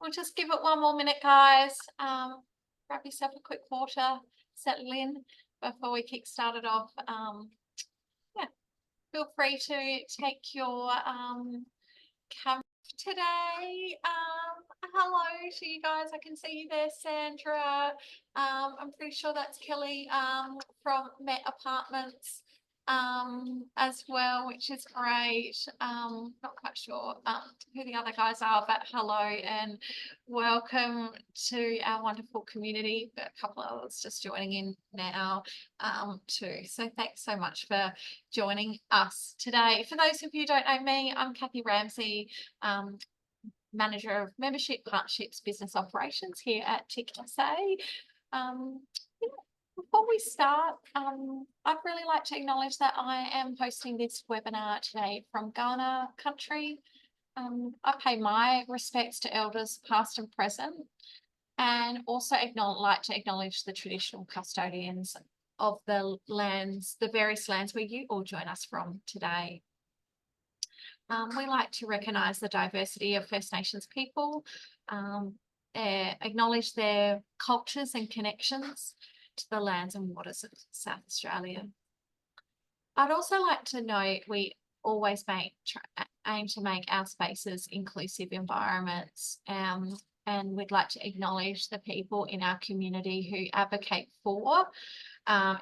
We'll just give it one more minute, guys. Grab yourself a quick water, settle in before we kick started off. Yeah, feel free to take your camera today. Hello to you guys. I can see you there, Sandra. I'm pretty sure that's Kelly from Met Apartments as well, which is great. Not quite sure who the other guys are, but hello and welcome to our wonderful community. Got a couple of others just joining in now too. So thanks so much for joining us today. For those of you who don't know me, I'm Kathy Ramsey, Manager of Membership, Partnerships, Business Operations here at TIC SA. Before we start, I'd really like to acknowledge that I am hosting this webinar today from Ghana country. I pay my respects to elders past and present, and also like to acknowledge the traditional custodians of the lands, the various lands where you all join us from today. We like to recognise the diversity of First Nations people, acknowledge their cultures and connections to the lands and waters of South Australia. I'd also like to note we always aim to make our spaces inclusive environments, and we'd like to acknowledge the people in our community who advocate for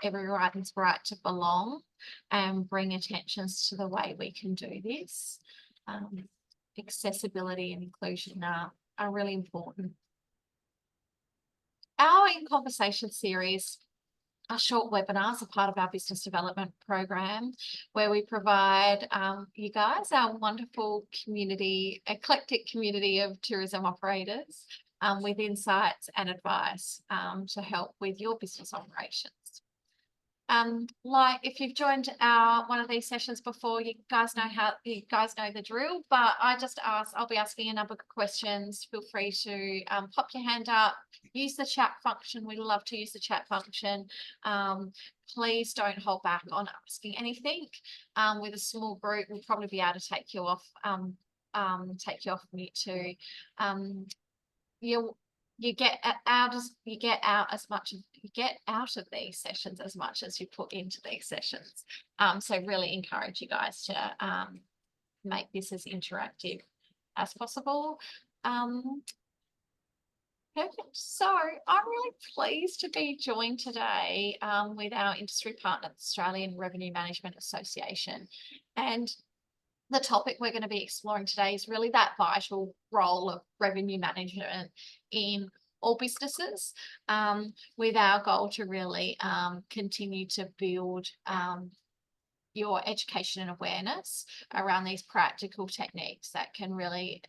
everyone's right to belong and bring attentions to the way we can do this. Accessibility and inclusion are really important. Our In Conversation series are short webinars, a part of our business development program, where we provide you guys, our wonderful community, eclectic community of tourism operators, with insights and advice to help with your business operations. Like if you've joined one of these sessions before, you guys know the drill, but I'll be asking a number of questions. Feel free to pop your hand up, use the chat function. We love to use the chat function. Please don't hold back on asking anything. With a small group, we'll probably be able to take you off mute too. You get out of these sessions as much as you put into these sessions. So really encourage you guys to make this as interactive as possible. Perfect. So I'm really pleased to be joined today with our industry partner, the Australian Revenue Management Association. And the topic we're going to be exploring today is really that vital role of revenue management in all businesses, with our goal to really continue to build your education and awareness around these practical techniques that can really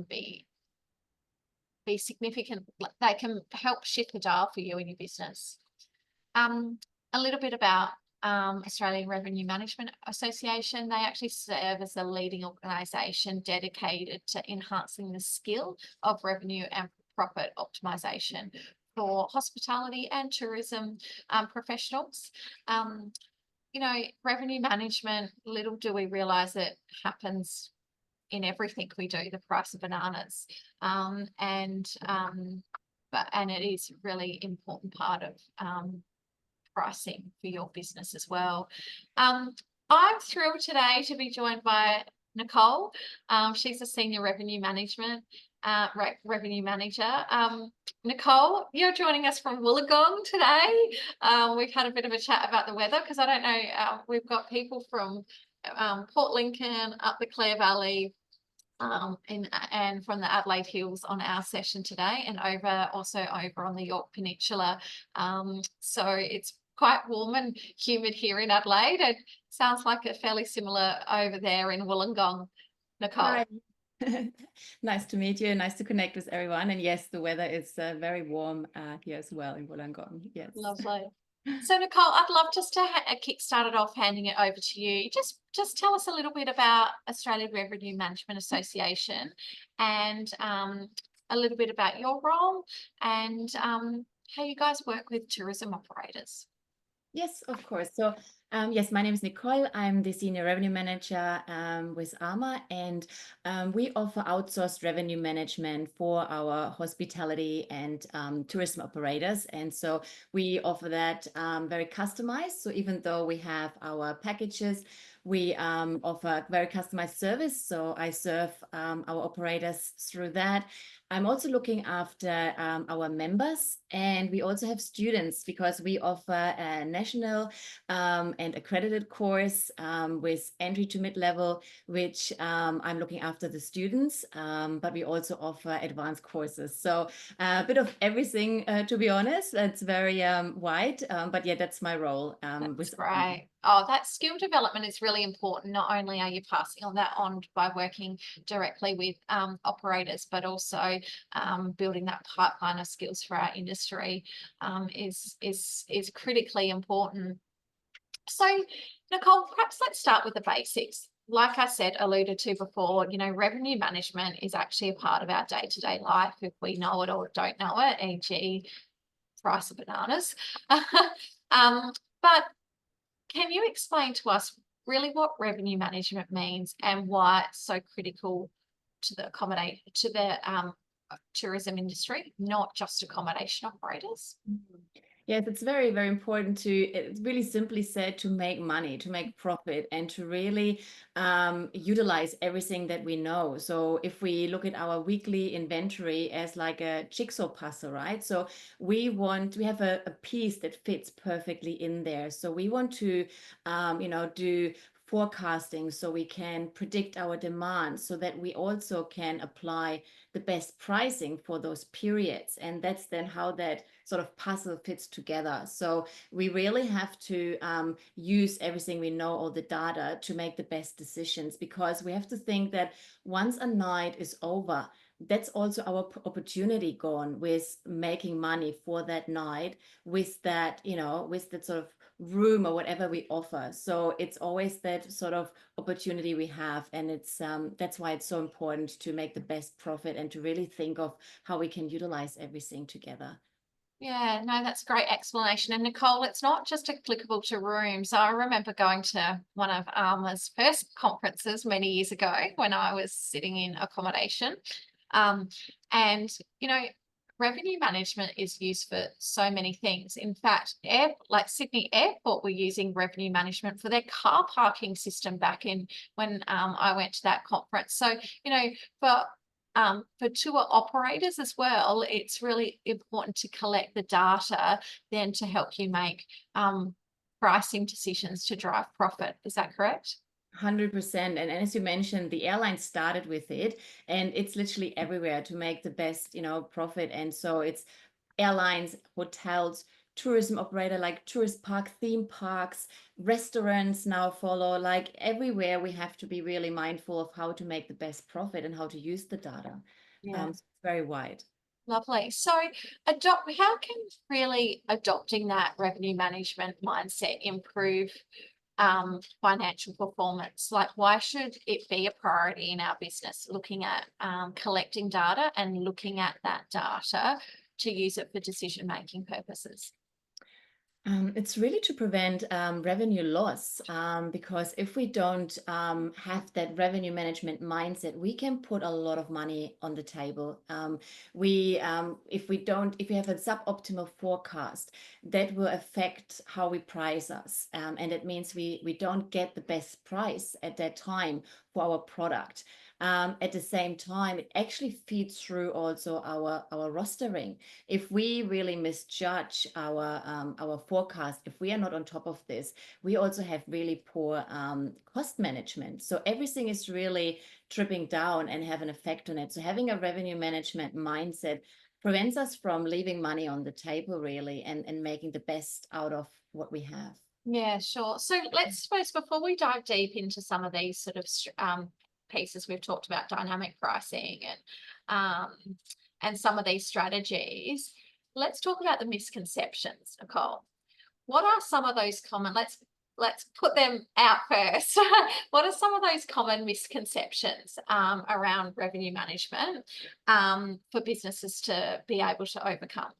be significant. They can help shift the dial for you in your business. A little bit about Australian Revenue Management Association. They actually serve as a leading organisation dedicated to enhancing the skill of revenue and profit optimisation for hospitality and tourism professionals. You know, revenue management, little do we realise it happens in everything we do, the price of bananas. And it is a really important part of pricing for your business as well. I'm thrilled today to be joined by Nicole. She's a senior revenue manager. Nicole, you're joining us from Wollongong today. We've had a bit of a chat about the weather because I don't know, we've got people from Port Lincoln, up the Clare Valley, and from the Adelaide Hills on our session today, and also over on the York Peninsula. So it's quite warm and humid here in Adelaide. It sounds like a fairly similar over there in Wollongong. Nicole. Hi. Nice to meet you. Nice to connect with everyone. And yes, the weather is very warm here as well in Wollongong. Yes. Lovely. So Nicole, I'd love just to kick started off handing it over to you. Just tell us a little bit about Australian Revenue Management Association and a little bit about your role and how you guys work with tourism operators. Yes, of course. So, yes, my name is Nicole. I'm the Senior Revenue Manager with ARMA, and we offer outsourced revenue management for our hospitality and tourism operators. And so we offer that very customized. So even though we have our packages, we offer very customized service. So I serve our operators through that. I'm also looking after our members, and we also have students because we offer a national and accredited course with entry to mid-level, which I'm looking after the students, but we also offer advanced courses. So a bit of everything, to be honest. It's very wide, but yeah, that's my role That's with. great. Oh, that skill development is really important. Not only are you passing on that on by working directly with operators, but also building that pipeline of skills for our industry is critically important. So, Nicole, perhaps let's start with the basics. Like I said, alluded to before, revenue management is actually a part of our day-to-day life if we know it or don't know it, e.g., price of bananas. But can you explain to us really what revenue management means and why it's so critical to the tourism industry, not just accommodation operators? Yes, it's very, very important to, it's really simply said, to make money, to make profit, and to really utilize everything that we know. So if we look at our weekly inventory as like a jigsaw puzzle, right? So we have a piece that fits perfectly in there. So we want to, do forecasting so we can predict our demand so that we also can apply the best pricing for those periods. And that's then how that sort of puzzle fits together. So we really have to use everything we know, all the data, to make the best decisions, because we have to think that once a night is over, that's also our opportunity gone with making money for that night with that, with that sort of room or whatever we offer. So it's always that sort of opportunity we have, and it's that's why it's so important to make the best profit and to really think of how we can utilize everything together. Yeah, no, that's a great explanation. And Nicole, it's not just applicable to rooms. I remember going to one of ARMA's first conferences many years ago when I was sitting in accommodation. Um, and, you know, revenue management is used for so many things. In fact, like Sydney Airport were using revenue management for their car parking system back in when I went to that conference. So, for tour operators as well, it's really important to collect the data then to help you make pricing decisions to drive profit. Is that correct? 100%. And as you mentioned, the airline started with it, and it's literally everywhere to make the best, profit. And so it's airlines, hotels, tourism operator like tourist park, theme parks, restaurants now follow. Like everywhere, we have to be really mindful of how to make the best profit and how to use the data. Yeah. So it's very wide. Lovely. So, how can really adopting that revenue management mindset improve financial performance? Like, why should it be a priority in our business, looking at collecting data and looking at that data to use it for decision-making purposes? It's really to prevent revenue loss, because if we don't have that revenue management mindset, we can put a lot of money on the table. If we have a suboptimal forecast, that will affect how we price us, and it means we don't get the best price at that time for our product. At the same time, it actually feeds through also our rostering. If we really misjudge our forecast, if we are not on top of this, we also have really poor cost management. So everything is really tripping down and have an effect on it. So having a revenue management mindset prevents us from leaving money on the table, really, and making the best out of what we have. Yeah, sure. So let's suppose before we dive deep into some of these sort of pieces we've talked about, dynamic pricing and some of these strategies, let's talk about the misconceptions, Nicole. What are some of those common? Let's put them out first. What are some of those common misconceptions around revenue management for businesses to be able to overcome?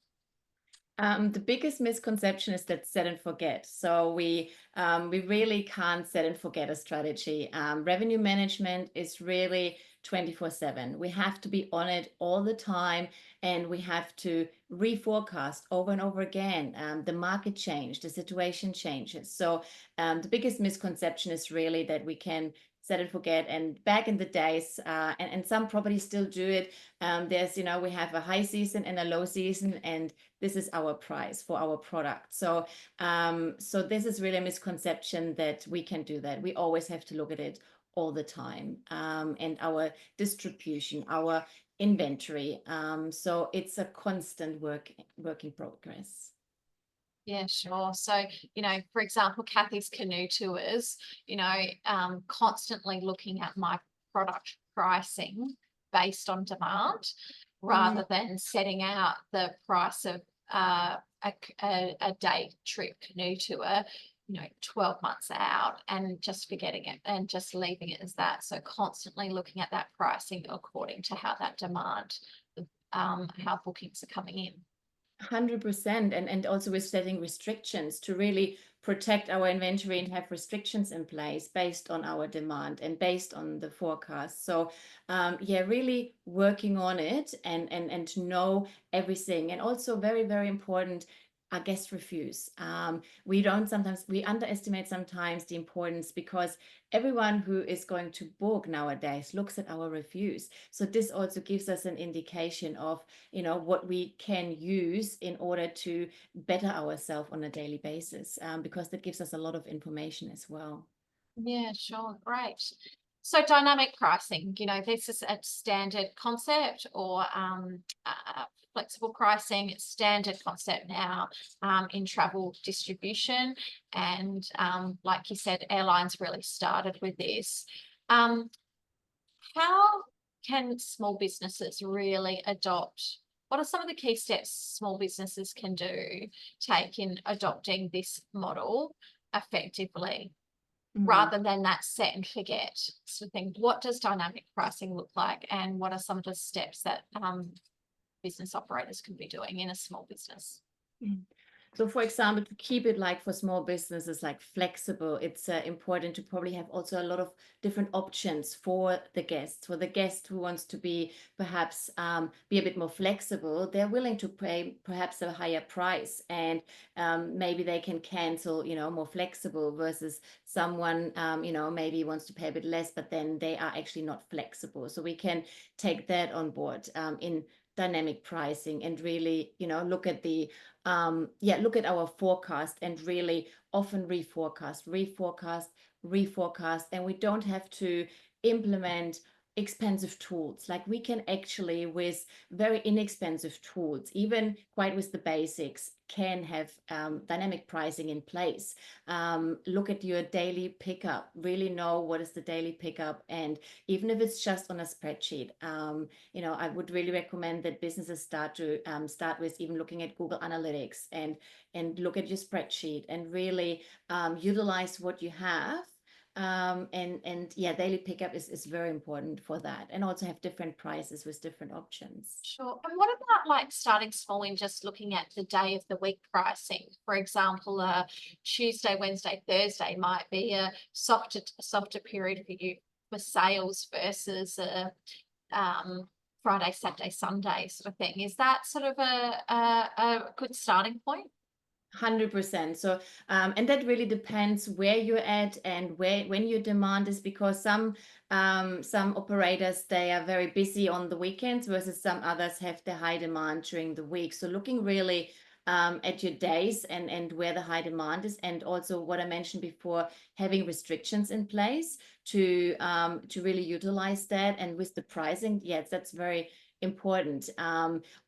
The biggest misconception is that set and forget. So we really can't set and forget a strategy. Revenue management is really 24/7. We have to be on it all the time, and we have to reforecast over and over again. The market change, the situation changes. So the biggest misconception is really that we can set and forget. And back in the days, and some properties still do it. There's, we have a high season and a low season, and this is our price for our product. So this is really a misconception that we can do that. We always have to look at it all the time, and our distribution, our inventory. So it's a constant work in progress. Yeah, sure. So, for example, Kathy's canoe tours, constantly looking at my product pricing based on demand rather than setting out the price of a day trip canoe tour, 12 months out and just forgetting it and just leaving it as that. So constantly looking at that pricing according to how that demand, how bookings are coming in. 100%, and also with setting restrictions to really protect our inventory and have restrictions in place based on our demand and based on the forecast. So yeah, really working on it and to know everything. And also very, very important, our guest reviews. We underestimate sometimes the importance, because everyone who is going to book nowadays looks at our reviews. So this also gives us an indication of, what we can use in order to better ourselves on a daily basis, because that gives us a lot of information as well. Yeah, sure. Great. So dynamic pricing, this is a standard concept, or flexible pricing, it's standard concept now in travel distribution. And like you said, airlines really started with this. How can small businesses really adopt? What are some of the key steps small businesses can take in adopting this model effectively, rather than that set and forget sort of thing? What does dynamic pricing look like, and what are some of the steps that business operators can be doing in a small business? So for example, to keep it like for small businesses, like flexible, it's important to probably have also a lot of different options for the guests. For the guest who wants to be perhaps be a bit more flexible, they're willing to pay perhaps a higher price, and maybe they can cancel, more flexible, versus someone, maybe wants to pay a bit less, but then they are actually not flexible. So we can take that on board in dynamic pricing, and really, look at the look at our forecast and really often reforecast, and we don't have to implement expensive tools. Like, we can actually, with very inexpensive tools, even quite with the basics, can have dynamic pricing in place. Look at your daily pickup, really know what is the daily pickup, and even if it's just on a spreadsheet, I would really recommend that businesses start with even looking at Google Analytics, and look at your spreadsheet and really utilize what you have. And yeah, daily pickup is very important for that, and also have different prices with different options. Sure. And what about like starting small and just looking at the day of the week pricing? For example, Tuesday, Wednesday, Thursday might be a softer period for you for sales versus Friday, Saturday, Sunday sort of thing. Is that sort of a good starting point? 100%. So, and that really depends where you're at and when your demand is, because some operators, they are very busy on the weekends, versus some others have the high demand during the week. So looking really at your days and where the high demand is, and also what I mentioned before, having restrictions in place to really utilize that. And with the pricing, yes, that's very important.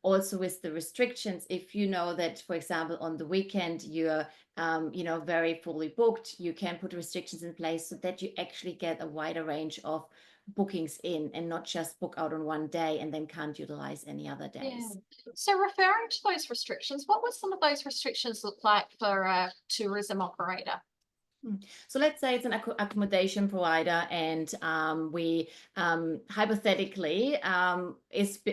Also with the restrictions, if you know that, for example, on the weekend you're very fully booked, you can put restrictions in place so that you actually get a wider range of bookings in, and not just book out on one day and then can't utilize any other Yeah. days. So referring to those restrictions, what would some of those restrictions look like for a tourism operator? So let's say it's an accommodation provider, and we hypothetically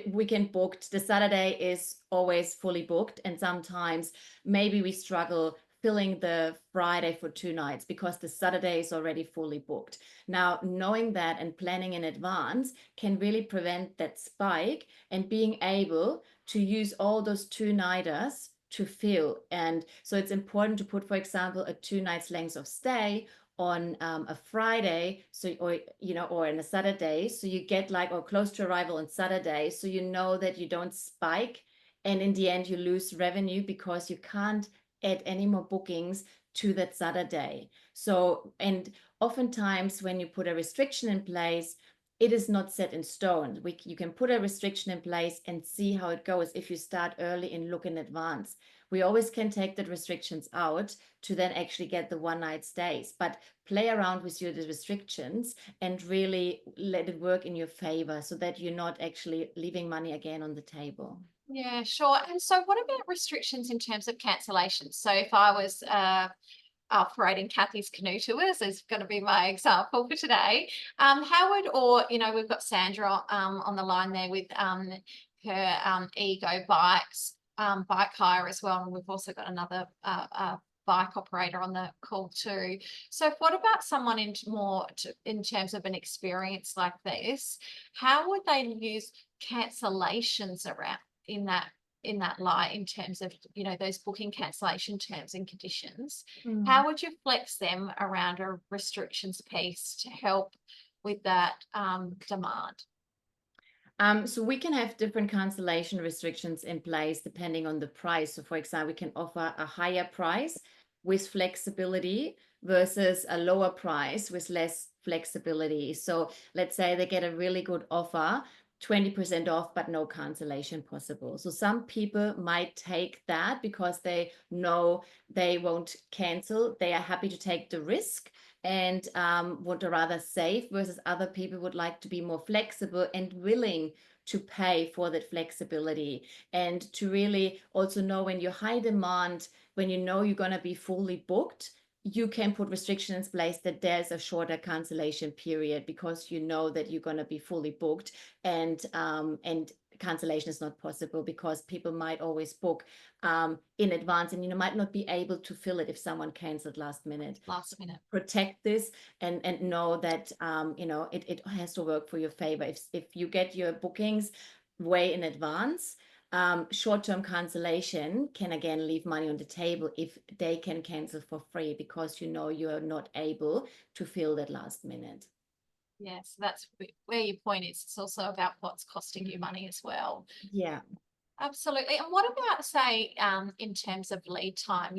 weekend booked. The Saturday is always fully booked, and sometimes maybe we struggle filling the Friday for 2 nights because the Saturday is already fully booked. Now, knowing that and planning in advance can really prevent that spike, and being able to use all those 2-nighters to fill. And so it's important to put, for example, a 2 nights length of stay on a Friday, so or on a Saturday, so you get like or close to arrival on Saturday, so you know that you don't spike, and in the end you lose revenue because you can't add any more bookings to that Saturday. So, and oftentimes when you put a restriction in place, it is not set in stone. You can put a restriction in place and see how it goes if you start early and look in advance. We always can take the restrictions out to then actually get the 1 night stays, but play around with your restrictions and really let it work in your favor so that you're not actually leaving money again on the table. Yeah, sure. And so what about restrictions in terms of cancellations? So if I was operating Kathy's canoe tours is going to be my example for today. How would, or, we've got Sandra on the line there with her Ego bikes, bike hire as well. And we've also got another bike operator on the call too. So what about someone in terms of an experience like this? How would they use cancellations around in that light in terms of those booking cancellation terms and conditions? How would you flex them around a restrictions piece to help with that demand? So we can have different cancellation restrictions in place depending on the price. So for example, we can offer a higher price with flexibility versus a lower price with less flexibility. So let's say they get a really good offer, 20% off, but no cancellation possible. So some people might take that because they know they won't cancel. They are happy to take the risk and would rather save, versus other people would like to be more flexible and willing to pay for that flexibility, and to really also know when you're high demand, when you know you're going to be fully booked, you can put restrictions in place that there's a shorter cancellation period because you know that you're going to be fully booked, and cancellation is not possible because people might always book in advance, and might not be able to fill it if someone canceled last minute. Protect this and know that it has to work for your favor. If you get your bookings way in advance, short-term cancellation can again leave money on the table if they can cancel for free because you're not able to fill that last minute. Yes, that's where your point is. It's also about what's costing you money as well. Yeah. Absolutely. And what about, say, in terms of lead time?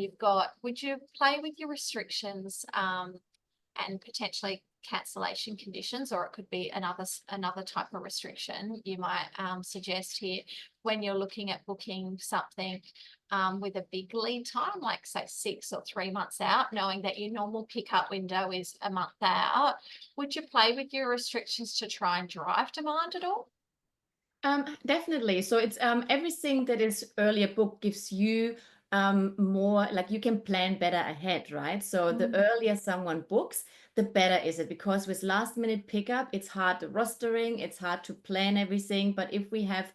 Would you play with your restrictions and potentially cancellation conditions, or it could be another type of restriction you might suggest here when you're looking at booking something with a big lead time, like say 6 or 3 months out, knowing that your normal pickup window is a month out? Would you play with your restrictions to try and drive demand at all? Definitely. So it's everything that is earlier booked gives you more, like you can plan better ahead, right? So the earlier someone books, the better is it, because with last minute pickup, it's hard to rostering, it's hard to plan everything. But if we have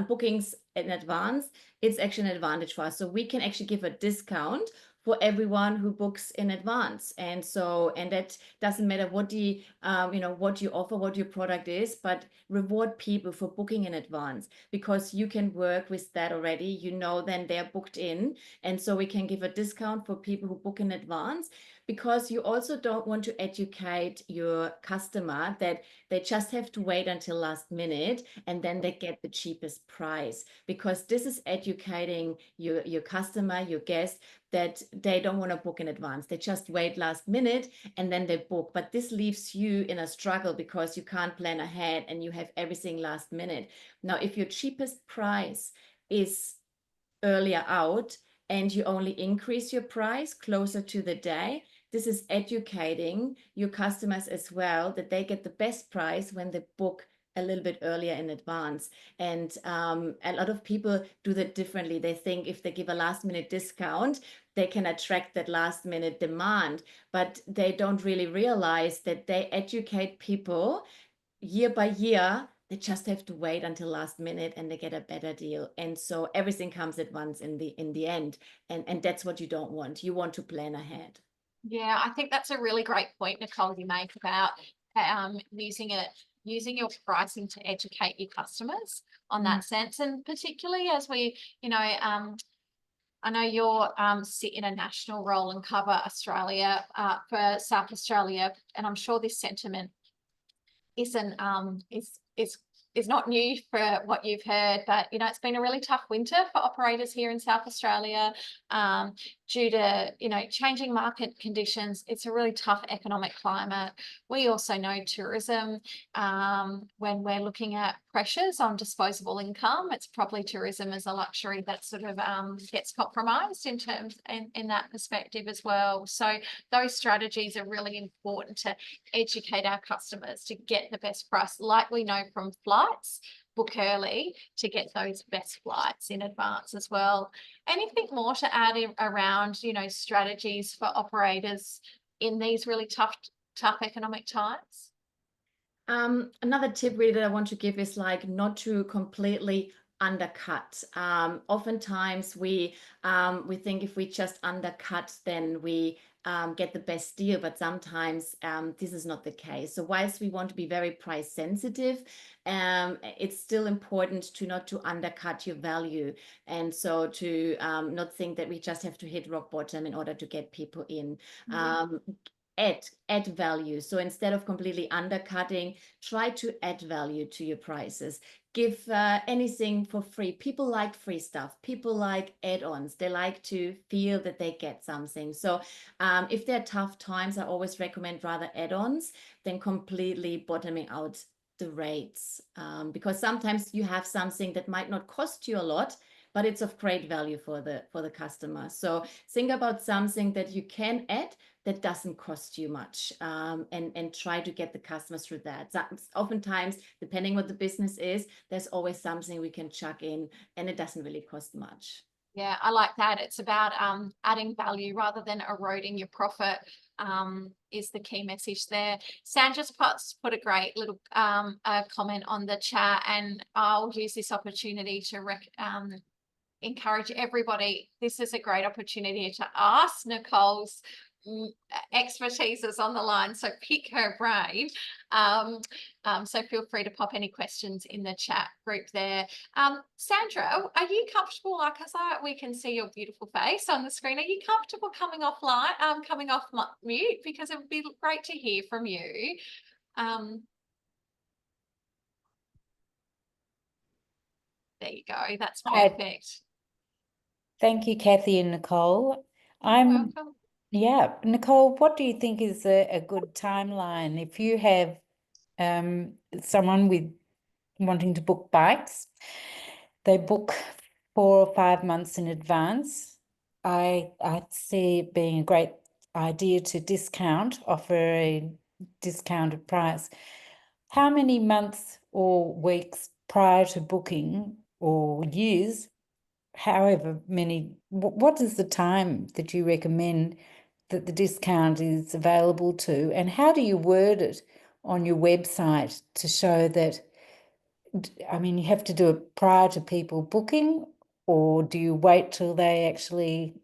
bookings in advance, it's actually an advantage for us. So we can actually give a discount for everyone who books in advance. And that doesn't matter what what you offer, what your product is, but reward people for booking in advance, because you can work with that already. Then they're booked in. And so we can give a discount for people who book in advance, because you also don't want to educate your customer that they just have to wait until last minute and then they get the cheapest price, because this is educating your customer, your guest, that they don't want to book in advance. They just wait last minute and then they book. But this leaves you in a struggle because you can't plan ahead and you have everything last minute. Now, if your cheapest price is earlier out and you only increase your price closer to the day, this is educating your customers as well, that they get the best price when they book a little bit earlier in advance. And a lot of people do that differently. They think if they give a last minute discount, they can attract that last minute demand, but they don't really realize that they educate people year by year. They just have to wait until last minute and they get a better deal. And so everything comes at once in the end. And that's what you don't want. You want to plan ahead. Yeah, I think that's a really great point, Nicole, you make about using your pricing to educate your customers on that sense. And particularly as we, I know you're sit in a national role and cover Australia for South Australia, and I'm sure this sentiment isn't is not new for what you've heard, but it's been a really tough winter for operators here in South Australia due to changing market conditions. It's a really tough economic climate. We also know tourism, when we're looking at pressures on disposable income, it's probably tourism as a luxury that sort of gets compromised in terms in that perspective as well. So those strategies are really important to educate our customers to get the best price, like we know from flights. Book early to get those best flights in advance as well. Anything more to add around strategies for operators in these really tough economic times? Another tip really that I want to give is like not to completely undercut. Oftentimes we think if we just undercut, then we get the best deal, but sometimes this is not the case. So whilst we want to be very price sensitive, it's still important to not to undercut your value, and so to not think that we just have to hit rock bottom in order to get people in. Add value. So instead of completely undercutting, try to add value to your prices. Give anything for free. People like free stuff. People like add-ons. They like to feel that they get something. So if there are tough times, I always recommend rather add-ons than completely bottoming out the rates, because sometimes you have something that might not cost you a lot, but it's of great value for the customer. So think about something that you can add that doesn't cost you much, and try to get the customers through that. So oftentimes, depending what the business is, there's always something we can chuck in, and it doesn't really cost much. Yeah, I like that. It's about adding value rather than eroding your profit, is the key message there. Sandra's put a great little comment on the chat, and I'll use this opportunity to encourage everybody. This is a great opportunity to ask Nicole's expertise is on the line, so pick her brain. So feel free to pop any questions in the chat group there. Sandra, are you comfortable? Like, we can see your beautiful face on the screen. Are you comfortable coming offline, coming off mute? Because it would be great to hear from you. There you go. That's perfect. Thank you, Kathy and Nicole. You're welcome. Yeah, Nicole, what do you think is a good timeline if you have someone wanting to book bikes? They book 4 or 5 months in advance. I see it being a great idea to offer a discounted price. How many months or weeks prior to booking, or years, however many, what is the time that you recommend that the discount is available to, and how do you word it on your website to show that, I mean, you have to do it prior to people booking, or do you wait till they actually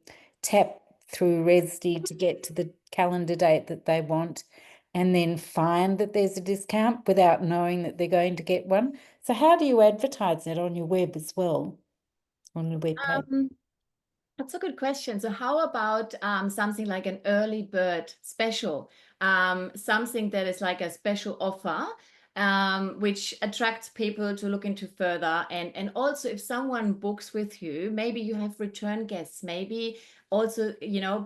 tap through ResD to get to the calendar date that they want and then find that there's a discount without knowing that they're going to get one? So how do you advertise that on your web as well, on your webpage? That's a good question. So how about something like an early bird special, something that is like a special offer, which attracts people to look into further. And also if someone books with you, maybe you have return guests, maybe also,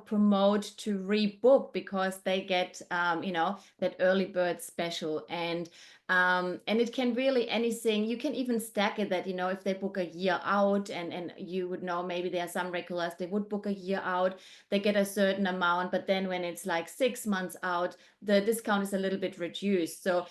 promote to rebook because they get, that early bird special. And it can really anything, you can even stack it that, if they book a year out, and you would know maybe there are some regulars, they would book a year out, they get a certain amount, but then when it's like 6 months out, the discount is a little bit reduced. So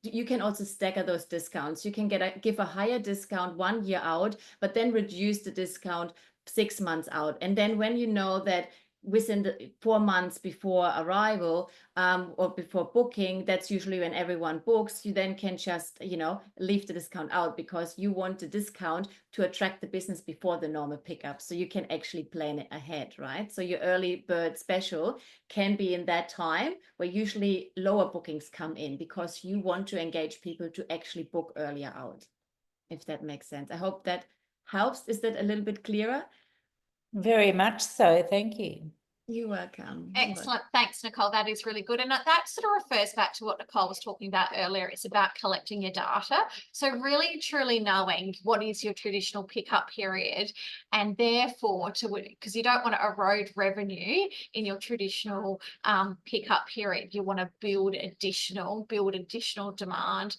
you can also stagger those discounts. You can give a higher discount 1 year out, but then reduce the discount 6 months out. And then when you know that within the 4 months before arrival, or before booking, that's usually when everyone books, you then can just, leave the discount out, because you want the discount to attract the business before the normal pickup. So you can actually plan it ahead, right? So your early bird special can be in that time where usually lower bookings come in, because you want to engage people to actually book earlier out, if that makes sense. I hope that helps. Is that a little bit clearer? Very much so. Thank you. You're welcome. Excellent. Thanks, Nicole. That is really good. And that sort of refers back to what Nicole was talking about earlier. It's about collecting your data. So really, truly knowing what is your traditional pickup period, and therefore because you don't want to erode revenue in your traditional pickup period. You want to build additional demand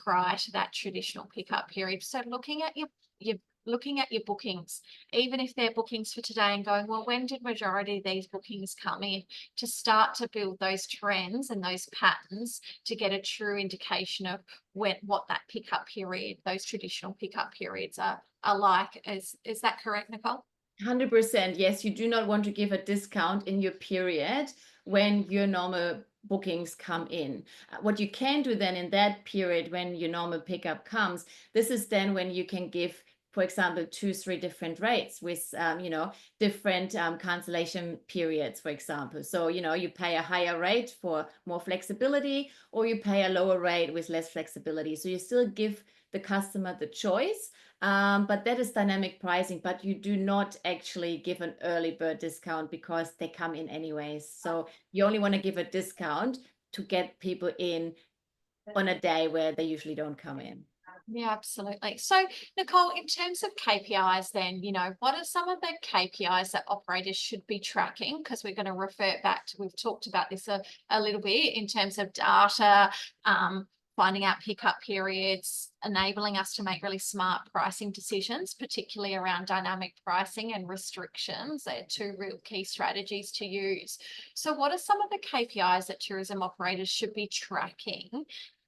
prior to that traditional pickup period. So looking at your bookings, even if they're bookings for today, and going, well, when did majority of these bookings come in, to start to build those trends and those patterns to get a true indication of what that pickup period, those traditional pickup periods are like. Is that correct, Nicole? 100%. Yes, you do not want to give a discount in your period when your normal bookings come in. What you can do then in that period when your normal pickup comes, this is then when you can give, for example, 2-3 different rates with, different cancellation periods, for example. So, you pay a higher rate for more flexibility, or you pay a lower rate with less flexibility. So you still give the customer the choice, but that is dynamic pricing, but you do not actually give an early bird discount because they come in anyways. So you only want to give a discount to get people in on a day where they usually don't come in. Yeah, absolutely. So, Nicole, in terms of KPIs, then, what are some of the KPIs that operators should be tracking? Because we're going to revert back to, we've talked about this a little bit in terms of data, finding out pickup periods, enabling us to make really smart pricing decisions, particularly around dynamic pricing and restrictions. They're two real key strategies to use. So what are some of the KPIs that tourism operators should be tracking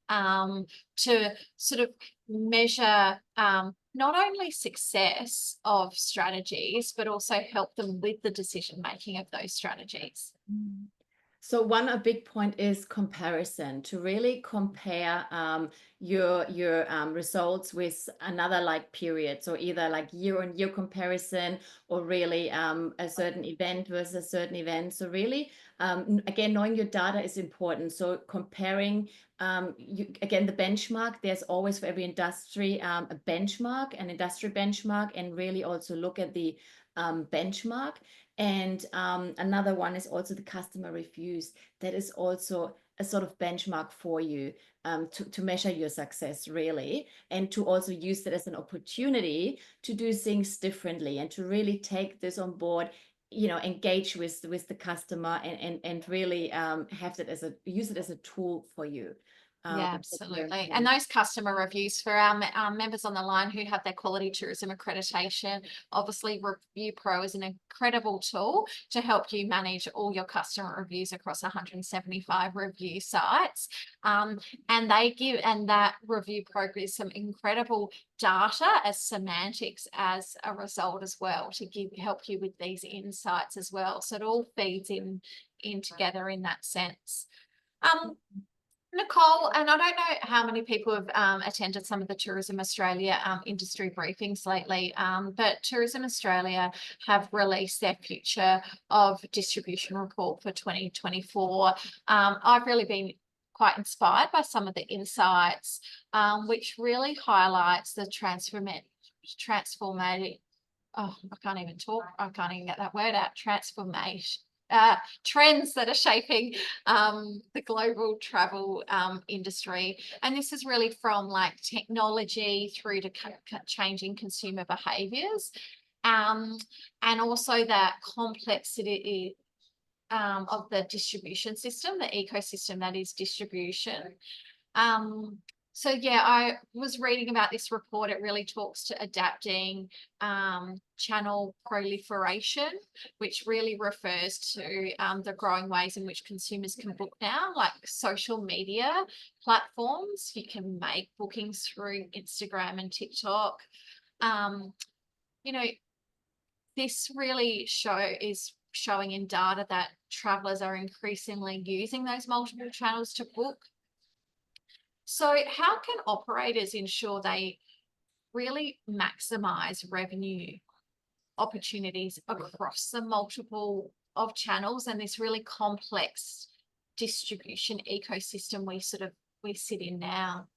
to sort of measure not only success of strategies, but also help them with the decision making of those strategies? So a big point is comparison, to really compare your results with another like period. So either like year-on-year comparison, or really a certain event versus a certain event. So really, again, knowing your data is important. So comparing, again, the benchmark, there's always for every industry a benchmark, an industry benchmark, and really also look at the benchmark. And another one is also the customer reviews. That is also a sort of benchmark for you to measure your success, really, and to also use that as an opportunity to do things differently, and to really take this on board, engage with the customer, and really have that use it as a tool for you. Yeah, absolutely. And those customer reviews, for our members on the line who have their quality tourism accreditation, obviously Review Pro is an incredible tool to help you manage all your customer reviews across 175 review sites. And that Review Pro gives some incredible data as semantics as a result as well, to help you with these insights as well. So it all feeds in together in that sense. Nicole, and I don't know how many people have attended some of the Tourism Australia industry briefings lately, but Tourism Australia have released their Future of Distribution report for 2024. I've really been quite inspired by some of the insights, which really highlights the transformative, oh, I can't even talk, I can't even get that word out, transformation. Trends that are shaping the global travel industry. And this is really from like technology through to changing consumer behaviours, and also that complexity of the distribution system, the ecosystem that is distribution. So yeah, I was reading about this report. It really talks to adapting channel proliferation, which really refers to the growing ways in which consumers can book now, like social media platforms. You can make bookings through Instagram and TikTok. this really is showing in data that travelers are increasingly using those multiple channels to book. So how can operators ensure they really maximize revenue opportunities across the multiple of channels and this really complex distribution ecosystem we sit in now?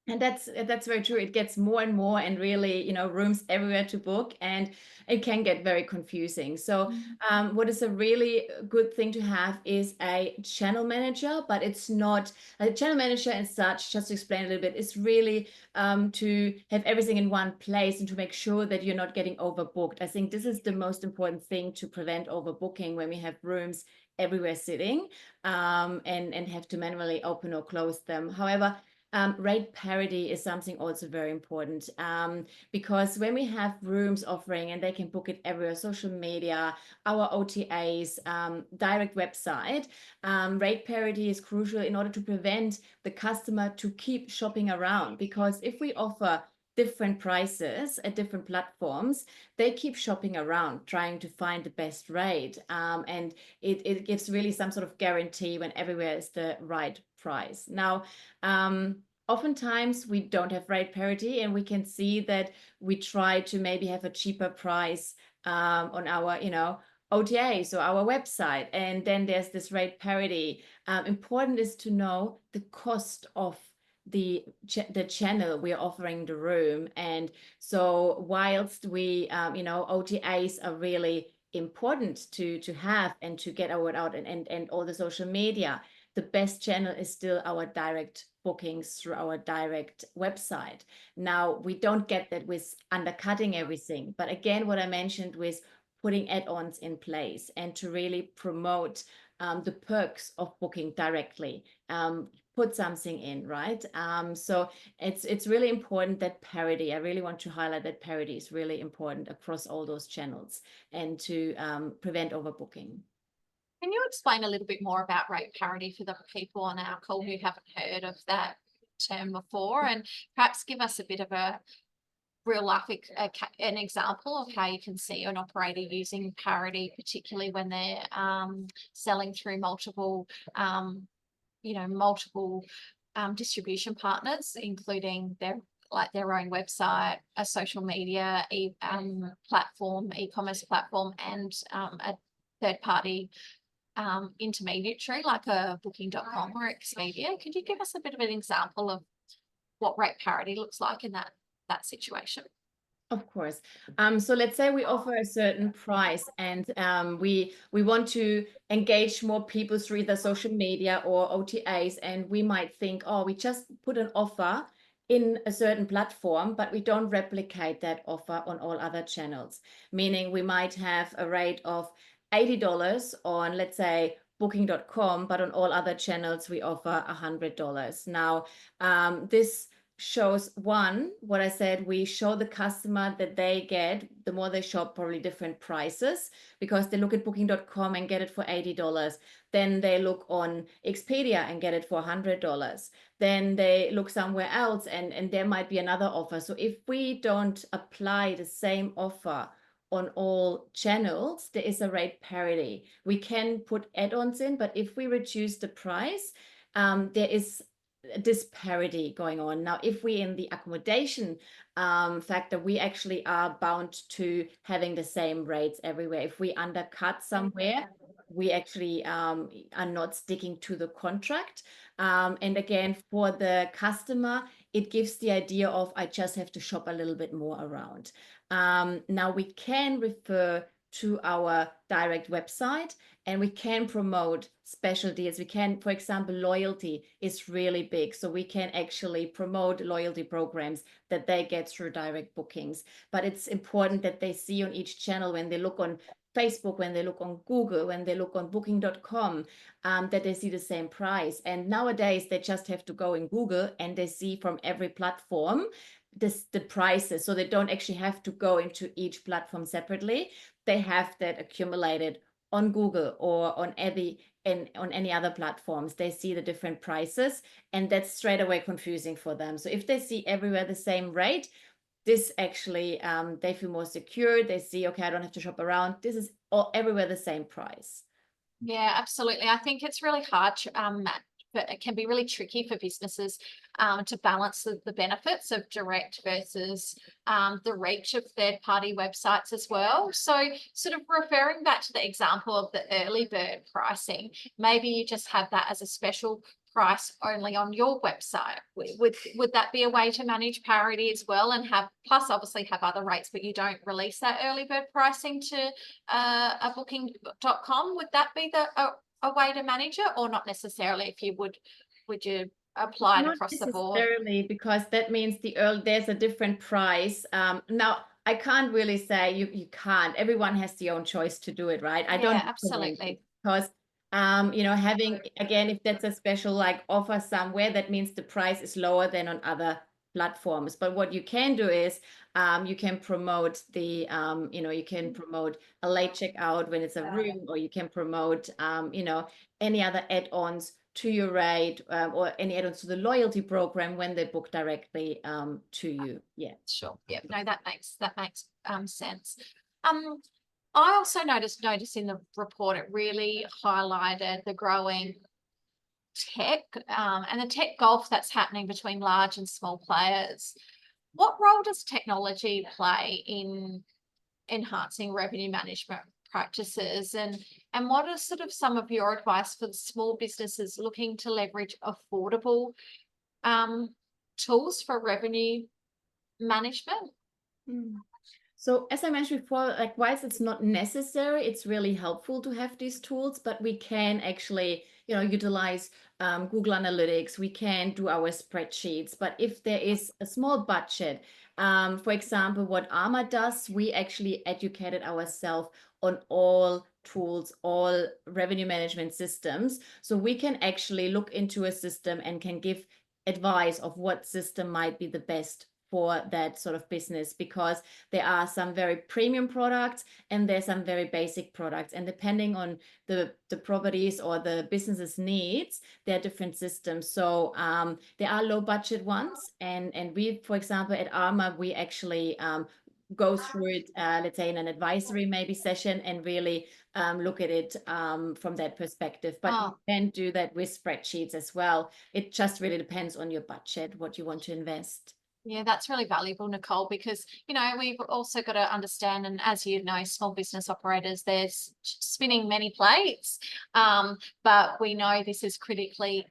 And that's very true. It gets more and more, and really, you know, rooms everywhere to book, and it can get very confusing. So what is a really good thing to have is a channel manager, but it's not a channel manager as such. Just to explain a little bit, it's really to have everything in one place and to make sure that you're not getting overbooked. I think this is the most important thing to prevent overbooking when we have rooms everywhere sitting and have to manually open or close them. However, rate parity is something also very important because when we have rooms offering and they can book it everywhere, social media, our OTAs, direct website, rate parity is crucial in order to prevent the customer to keep shopping around. Because if we offer different prices at different platforms, they keep shopping around trying to find the best rate, and it gives really some sort of guarantee when everywhere is the right price. Now, oftentimes we don't have rate parity, and we can see that we try to maybe have a cheaper price on our, you know, OTA, so our website, and then there's this rate parity. Important is to know the cost of the channel we're offering the room. And so whilst we, you know, OTAs are really important to have and to get our word out, and all the social media, the best channel is still our direct bookings through our direct website. Now, we don't get that with undercutting everything, but again, what I mentioned with putting add-ons in place and to really promote the perks of booking directly, put something in, right? So it's really important that parity, I really want to highlight that parity is really important across all those channels and to prevent overbooking. Can you explain a little bit more about rate parity for the people on our call who haven't heard of that term before, and perhaps give us a bit of a real life an example of how you can see an operator using parity, particularly when they're selling through multiple distribution partners, including their own website, a social media platform, e-commerce platform, and a third party intermediary like a booking.com or Expedia. Could you give us a bit of an example of what rate parity looks like in that situation? Of course. So let's say we offer a certain price, and we want to engage more people through either social media or OTAs, and we might think, oh, we just put an offer in a certain platform, but we don't replicate that offer on all other channels. Meaning we might have a rate of $80 on, let's say, booking.com, but on all other channels we offer $100. Now, this shows, one, what I said, we show the customer that they get, the more they shop, probably different prices, because they look at booking.com and get it for $80. Then they look on Expedia and get it for $100. Then they look somewhere else and there might be another offer. So if we don't apply the same offer on all channels, there is a rate parity. We can put add-ons in, but if we reduce the price, there is disparity going on. Now, if we in the accommodation factor, we actually are bound to having the same rates everywhere. If we undercut somewhere, we actually are not sticking to the contract. And again, for the customer, it gives the idea of, I just have to shop a little bit more around. Now we can refer to our direct website, and we can promote special deals. We can, for example, loyalty is really big. So we can actually promote loyalty programs that they get through direct bookings. But it's important that they see on each channel, when they look on Facebook, when they look on Google, when they look on booking.com, that they see the same price. And nowadays they just have to go in Google and they see from every platform the prices. So they don't actually have to go into each platform separately. They have that accumulated on Google or on any other platforms. They see the different prices, and that's straight away confusing for them. So if they see everywhere the same rate, this actually, they feel more secure. They see, okay, I don't have to shop around. This is all everywhere the same price. Yeah, absolutely. I think it's really hard to, but it can be really tricky for businesses to balance the benefits of direct versus the reach of third-party websites as well. So sort of referring back to the example of the early bird pricing, maybe you just have that as a special price only on your website. Would that be a way to manage parity as well, and have, plus obviously have other rates, but you don't release that early bird pricing to a booking.com? Would that be a way to manage it, or not necessarily? If you would you apply it Not across the board? necessarily, because that means there's a different price. Now I can't really say you can't. Everyone has their own choice to do it, right? I don't Yeah, absolutely. because you know, having, again, if that's a special like offer somewhere, that means the price is lower than on other platforms. But what you can do is you can promote the you know, you can promote a late checkout when it's a room, or you can promote you know, any other add-ons to your rate, or any add-ons to the loyalty program when they book directly to you. Yeah. Sure. Yeah. No, that makes sense. I also noticed in the report, it really highlighted the growing tech and the tech gulf that's happening between large and small players. What role does technology play in enhancing revenue management practices, and what are sort of some of your advice for the small businesses looking to leverage affordable tools for revenue management? So as I mentioned before, like, whilst it's not necessary, it's really helpful to have these tools, but we can actually, you know, utilize Google Analytics. We can do our spreadsheets, but if there is a small budget, for example, what ARMA does, we actually educated ourselves on all tools, all revenue management systems. So we can actually look into a system and can give advice of what system might be the best for that sort of business, because there are some very premium products and there's some very basic products, and depending on the properties or the business's needs, there are different systems. So there are low budget ones, and we, for example, at ARMA, we actually go through it, let's say in an advisory maybe session, and really look at it from that perspective. But you can do that with spreadsheets as well. It just really depends on your budget, what you want to invest. Yeah, that's really valuable, Nicole, because, you know, we've also got to understand, and as you know, small business operators, they're spinning many plates, but we know this is critically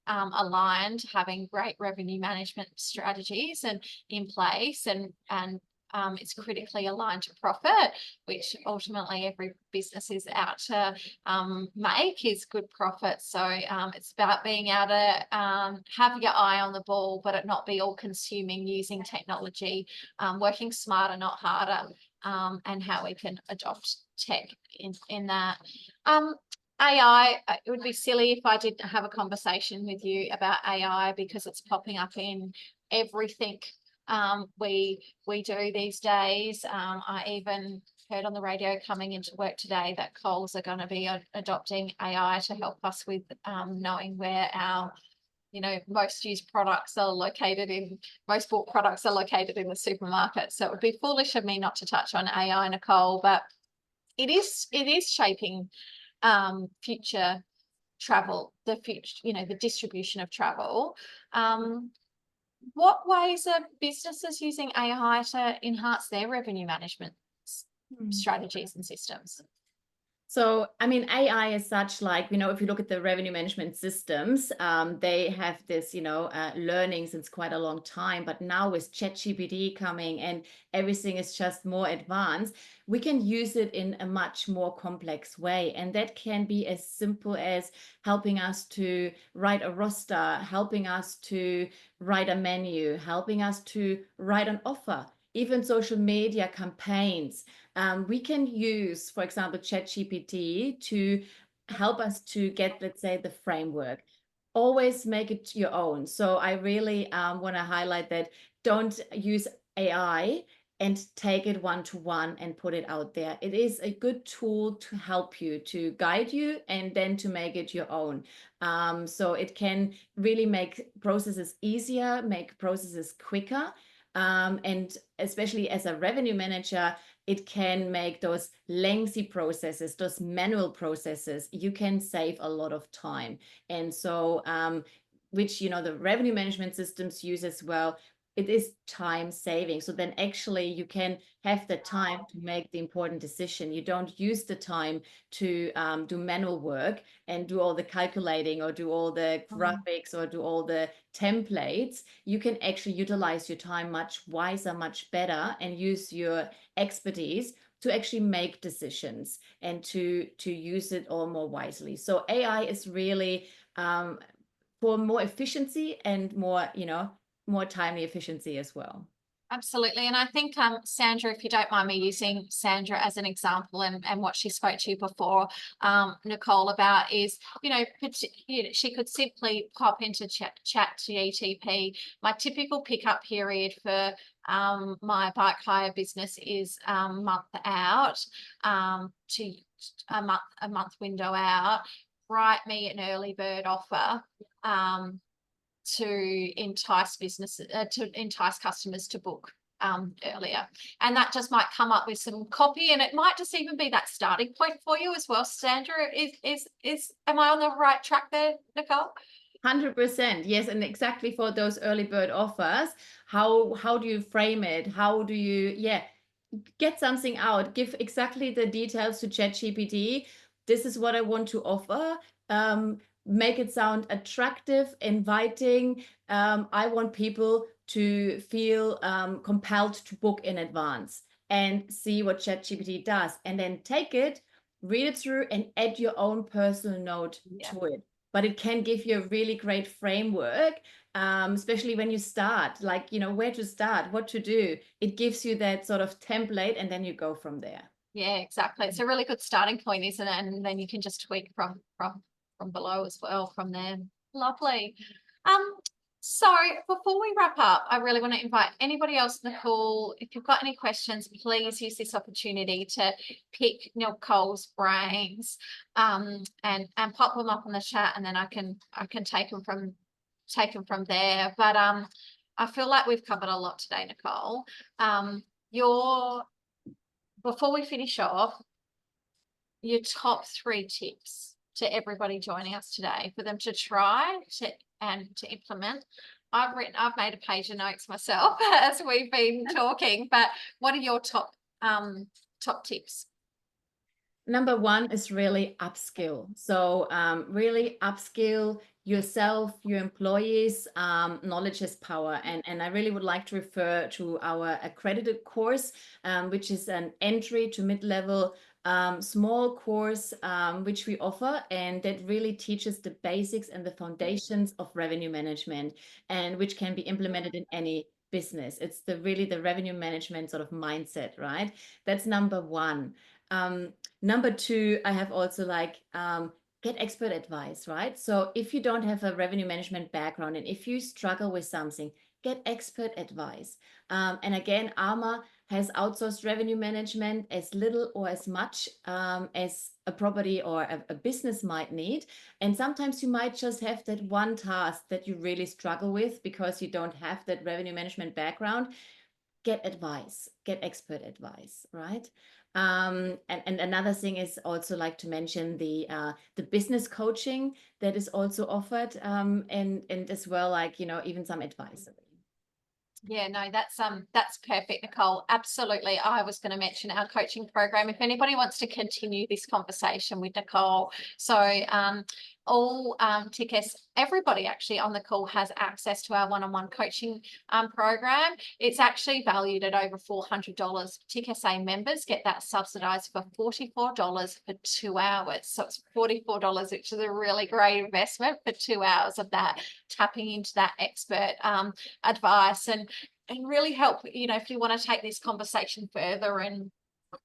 aligned, having great revenue management strategies and in place, and it's critically aligned to profit, which ultimately every business is out to make, is good profit. So it's about being able to have your eye on the ball, but it not be all consuming, using technology, working smarter, not harder, and how we can adopt tech in that. AI, it would be silly if I didn't have a conversation with you about AI, because it's popping up in everything we do these days. I even heard on the radio coming into work today that Coles are going to be adopting AI to help us with knowing where our, you know, most used products are located in, most bought products are located in the supermarket. So it would be foolish of me not to touch on AI, Nicole, but it is shaping future travel, the future, you know, the distribution of travel. What ways are businesses using AI to enhance their revenue management strategies and systems? So, I mean, AI as such, like, you know, if you look at the revenue management systems, they have this, you know, learning since quite a long time. But now with ChatGPT coming and everything is just more advanced, we can use it in a much more complex way. And that can be as simple as helping us to write a roster, helping us to write a menu, helping us to write an offer, even social media campaigns. We can use, for example, ChatGPT to help us to get, let's say, the framework. Always make it your own. So I really want to highlight that. Don't use AI and take it one-to-one and put it out there. It is a good tool to help you, to guide you, and then to make it your own. So it can really make processes easier, make processes quicker. And especially as a revenue manager, it can make those lengthy processes, those manual processes, you can save a lot of time. And so, which, you know, the revenue management systems use as well, it is time saving. So then actually you can have the time to make the important decision. You don't use the time to do manual work and do all the calculating or do all the graphics or do all the templates. You can actually utilize your time much wiser, much better, and use your expertise to actually make decisions and to use it all more wisely. So AI is really for more efficiency and more, you know, more timely efficiency as well. Absolutely. And I think, Sandra, if you don't mind me using Sandra as an example and what she spoke to you before, Nicole, about is, you know, she could simply pop into chat GTP. My typical pickup period for my bike hire business is month out to a month window out. Write me an early bird offer to entice customers to book earlier, and that just might come up with some copy, and it might just even be that starting point for you as well. Sandra, am I on the right track there, Nicole? 100%, yes. And exactly for those early bird offers, how do you frame it? How do you get something out, give exactly the details to ChatGPT. This is what I want to offer. Make it sound attractive, inviting. I want people to feel compelled to book in advance, and see what ChatGPT does. And then take it, read it through, and add your own personal note to it. But it can give you a really great framework, especially when you start, like, you know, where to start, what to do. It gives you that sort of template, and then you go from there. Yeah, exactly. It's a really good starting point, isn't it? And then you can just tweak from below as well from there. Lovely. So before we wrap up, I really want to invite anybody else in the call. If you've got any questions, please use this opportunity to pick Nicole's brains and pop them up in the chat, and then I can take them from there. But I feel like we've covered a lot today, Nicole. Before we finish off, your top 3 tips to everybody joining us today for them to try and to implement. I've made a page of notes myself as we've been talking, but what are your top tips? Number 1 is really upskill. So really upskill yourself, your employees. Knowledge is power. And I really would like to refer to our accredited course, which is an entry to mid-level small course which we offer, and that really teaches the basics and the foundations of revenue management, and which can be implemented in any business. It's really the revenue management sort of mindset, right? That's number 1. Number 2, I have also get expert advice, right? So if you don't have a revenue management background, and if you struggle with something, get expert advice. And again, ARMA has outsourced revenue management as little or as much as a property or a business might need. And sometimes you might just have that one task that you really struggle with because you don't have that revenue management background. Get advice, get expert advice, right? And another thing is also like to mention the business coaching that is also offered, and as well, like, you know, even some advice. Yeah, no, that's perfect, Nicole. Absolutely. I was going to mention our coaching program. If anybody wants to continue this conversation with Nicole, so all TKS, everybody actually on the call has access to our one-on-one coaching program. It's actually valued at over $400. TKSA members get that subsidized for $44 for 2 hours. So it's $44, which is a really great investment for 2 hours of that, tapping into that expert advice and really help, you know, if you want to take this conversation further and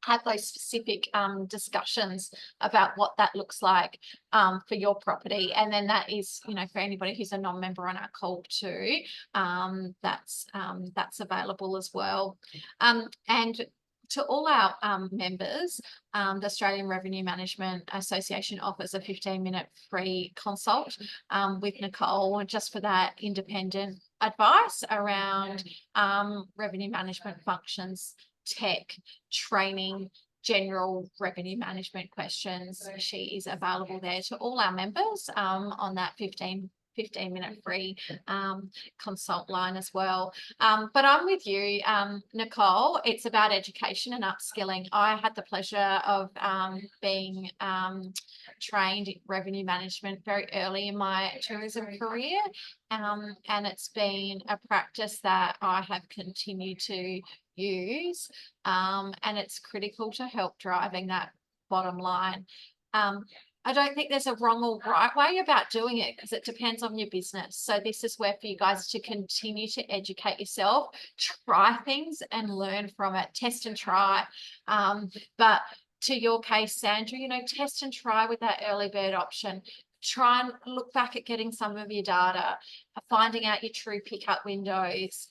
have those specific discussions about what that looks like for your property. And then that is, you know, for anybody who's a non-member on our call too, that's available as well. And to all our members, the Australian Revenue Management Association offers a 15-minute free consult with Nicole, just for that independent advice around revenue management functions, tech, training, general revenue management questions. She is available there to all our members on that 15-minute free consult line as well. But I'm with you, Nicole. It's about education and upskilling. I had the pleasure of being trained in revenue management very early in my tourism career. And it's been a practice that I have continued to use. And it's critical to help driving that bottom line. I don't think there's a wrong or right way about doing it, because it depends on your business. So this is where for you guys to continue to educate yourself, try things and learn from it, test and try. But to your case, Sandra, you know, test and try with that early bird option. Try and look back at getting some of your data, finding out your true pickup windows,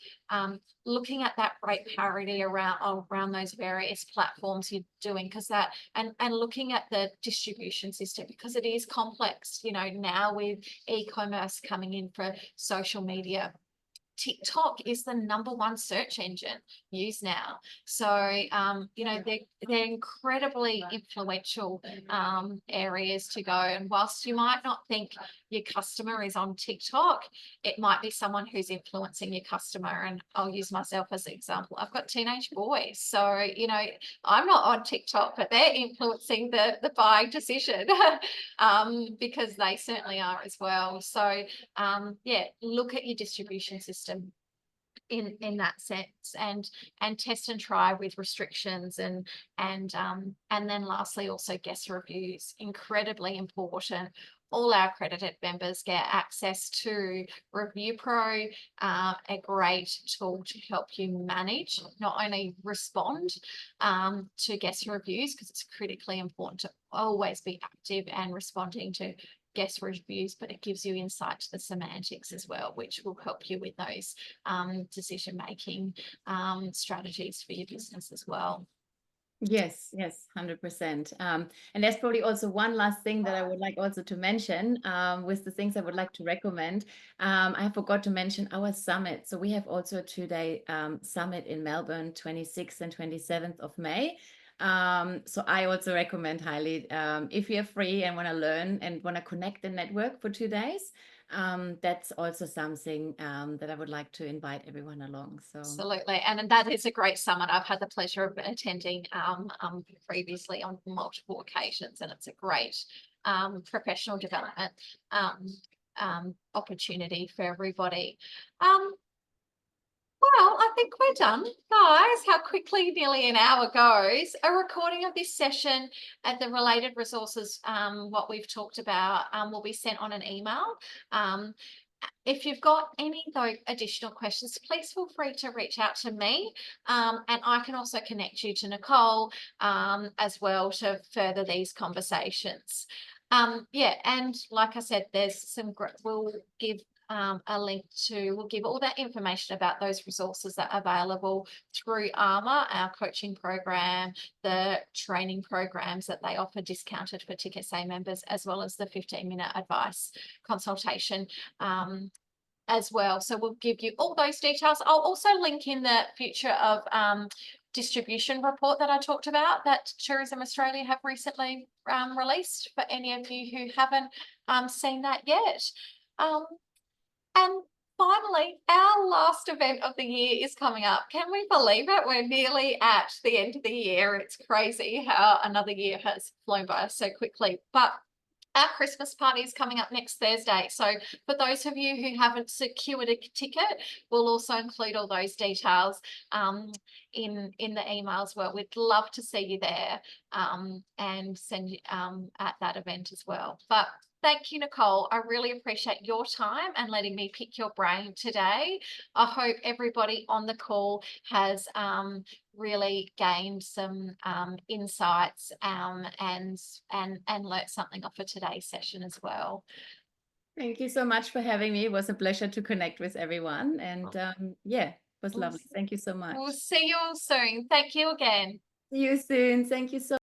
looking at that rate parity around those various platforms you're doing, because that and looking at the distribution system, because it is complex. You know, now with e-commerce coming in for social media, TikTok is the #1 search engine used now. So, you know, they're incredibly influential areas to go. And whilst you might not think your customer is on TikTok, it might be someone who's influencing your customer. And I'll use myself as an example. I've got teenage boys. So, you know, I'm not on TikTok, but they're influencing the buying decision because they certainly are as well. So, yeah, look at your distribution system in that sense, and test and try with restrictions, and then lastly also guest reviews, incredibly important. All our accredited members get access to Review Pro, a great tool to help you manage, not only respond to guest reviews, because it's critically important to always be active and responding to guest reviews, but it gives you insight to the semantics as well, which will help you with those decision-making strategies for your business as well. Yes, 100%. And there's probably also one last thing that I would like also to mention with the things I would like to recommend. I forgot to mention our summit. So we have also a 2-day summit in Melbourne, 26th and 27th of May. So I also recommend highly, if you're free and want to learn and want to connect the network for 2 days, that's also something that I would like to invite everyone along. So absolutely, and that is a great summit. I've had the pleasure of attending previously on multiple occasions, and it's a great professional development opportunity for everybody. Well, I think we're done, guys. How quickly nearly an hour goes. A recording of this session and the related resources, what we've talked about, will be sent on an email. If you've got any though additional questions, please feel free to reach out to me, and I can also connect you to Nicole as well to further these conversations. Yeah, and like I said, there's some we'll give a link to, we'll give all that information about those resources that are available through ARMA, our coaching program, the training programs that they offer discounted for Ticket Say members, as well as the 15-minute advice consultation as well. So we'll give you all those details. I'll also link in the future of distribution report that I talked about that Tourism Australia have recently released for any of you who haven't seen that yet. And finally, our last event of the year is coming up. Can we believe it? We're nearly at the end of the year. It's crazy how another year has flown by us so quickly. But our Christmas party is coming up next Thursday. So for those of you who haven't secured a ticket, we'll also include all those details in the emails. Well, we'd love to see you there and send you at that event as well. But thank you, Nicole. I really appreciate your time and letting me pick your brain today. I hope everybody on the call has really gained some insights and learnt something off of today's session as well. thank you so much for having me. It was a pleasure to connect with everyone. And yeah, it was lovely. Thank you so much. We'll see you all soon. Thank you again. See you soon. Thank you so